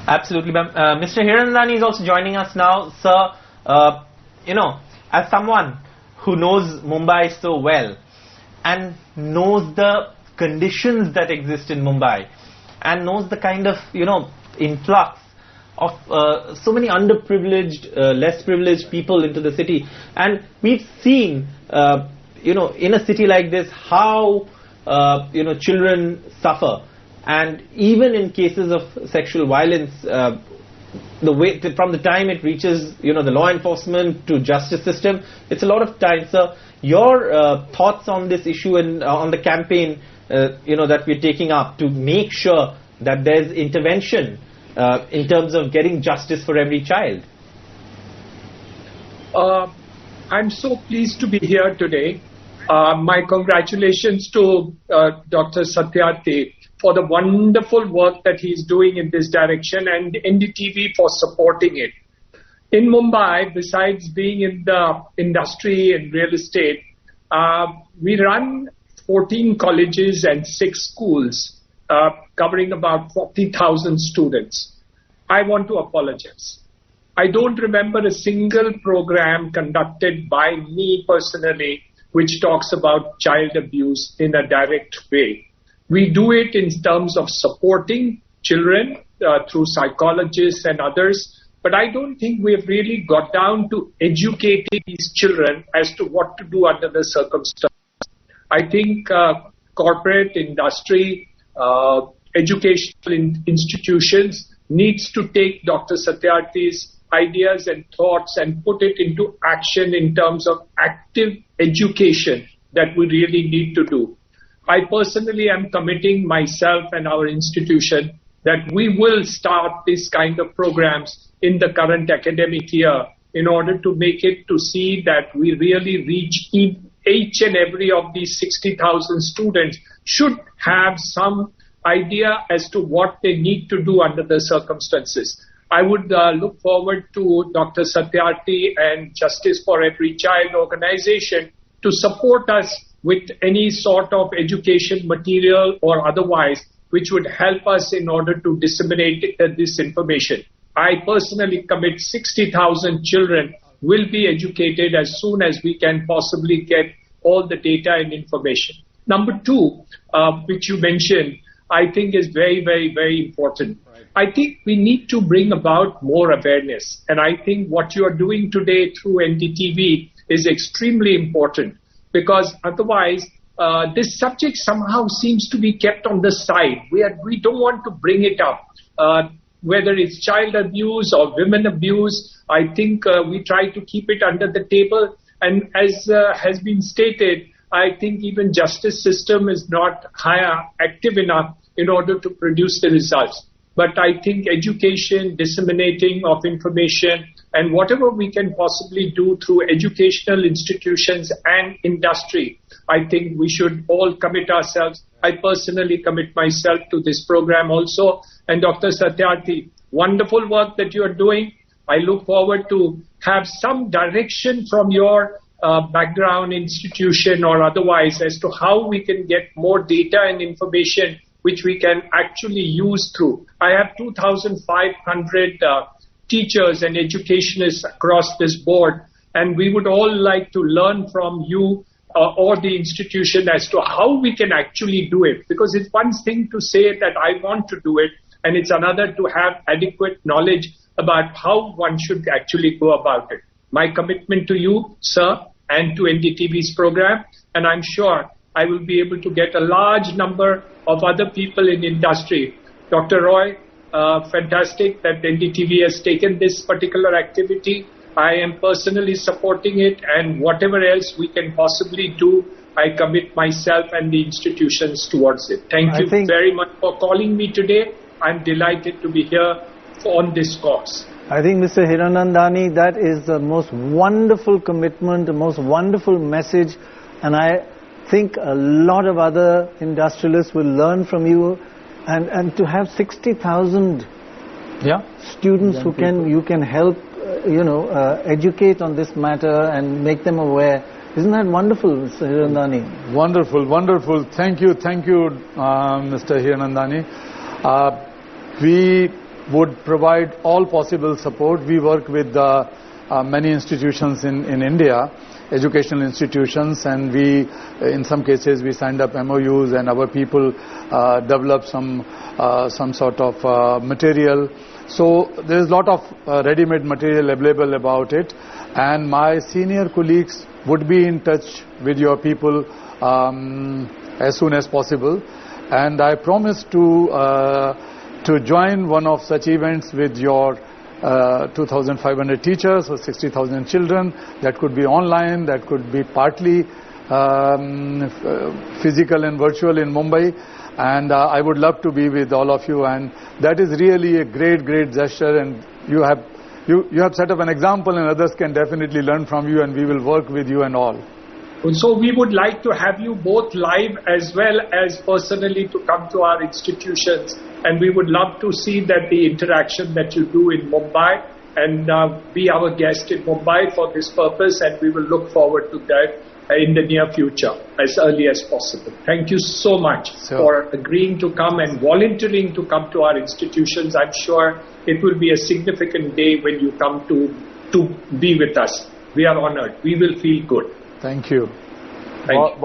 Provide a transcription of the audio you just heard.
Absolutely, ma'am. Mr. Hirandani is also joining us now. Sir, as someone who knows Mumbai so well and knows the conditions that exist in Mumbai and knows the kind of, influx of so many underprivileged, less privileged people into the city. And we've seen, in a city like this, how, children suffer. And even in cases of sexual violence, from the time it reaches, the law enforcement to justice system, it's a lot of time. So, your thoughts on this issue and on the campaign, that we're taking up to make sure that there's intervention in terms of getting justice for every child. I'm so pleased to be here today. My congratulations to Dr. Satyarthi for the wonderful work that he's doing in this direction, and NDTV for supporting it. In Mumbai, besides being in the industry and real estate, we run 14 colleges and 6 schools, covering about 40,000 students. I want to apologize. I don't remember a single program conducted by me personally which talks about child abuse in a direct way. We do it in terms of supporting children through psychologists and others, but I don't think we've really got down to educating these children as to what to do under the circumstances. I think corporate industry, educational institutions needs to take Dr. Satyarthi's ideas and thoughts and put it into action in terms of active education that we really need to do. I personally am committing myself and our institution that we will start this kind of programs in the current academic year in order to make it to see that we really reach each and every of these 60,000 students should have some idea as to what they need to do under the circumstances. I would look forward to Dr. Satyarthi and Justice for Every Child organization to support us with any sort of education material or otherwise which would help us in order to disseminate this information. I personally commit 60,000 children will be educated as soon as we can possibly get all the data and information. Number 2, which you mentioned, I think is very, very, very important. I think we need to bring about more awareness. And I think what you are doing today through NDTV is extremely important, because otherwise this subject somehow seems to be kept on the side. We don't want to bring it up. Whether it's child abuse or women abuse, I think we try to keep it under the table. And as has been stated, I think even justice system is not active enough in order to produce the results. But I think education, disseminating of information, and whatever we can possibly do through educational institutions and industry, I think we should all commit ourselves. I personally commit myself to this program also. And Dr. Satyarthi, wonderful work that you are doing. I look forward to have some direction from your background institution or otherwise as to how we can get more data and information which we can actually use through. I have 2,500 teachers and educationists across this board, and we would all like to learn from you or the institution as to how we can actually do it. Because it's one thing to say that I want to do it, and it's another to have adequate knowledge about how one should actually go about it. My commitment to you, sir, and to NDTV's program, and I'm sure I will be able to get a large number of other people in industry. Dr. Roy, fantastic that NDTV has taken this particular activity. I am personally supporting it, and whatever else we can possibly do, I commit myself and the institutions towards it. Thank you very much for calling me today. I'm delighted to be here on this cause. I think, Mr. Hiranandani, that is the most wonderful commitment, the most wonderful message, and I think a lot of other industrialists will learn from you, and to have 60,000 students who you can help educate on this matter and make them aware. Isn't that wonderful, Mr. Hiranandani? Wonderful, wonderful. Thank you, Mr. Hiranandani. we would provide all possible support. We work with many institutions in India, educational institutions, and we, in some cases, we signed up MOUs, and our people developed some sort of material. So there is a lot of ready-made material available about it, and my senior colleagues would be in touch with your people as soon as possible. And I promise to join one of such events with your 2,500 teachers or 60,000 children. That could be online, that could be partly physical and virtual in Mumbai. And I would love to be with all of you, and that is really a great gesture, and you have set up an example, and others can definitely learn from you, and we will work with you and all. So we would like to have you both live as well as personally to come to our institutions, and we would love to see that the interaction that you do in Mumbai, and be our guest in Mumbai for this purpose, and we will look forward to that in the near future as early as possible. Thank you so much for agreeing to come and volunteering to come to our institutions. I'm sure it will be a significant day when you come to be with us. We are honored. We will feel good. Thank you. Thank you.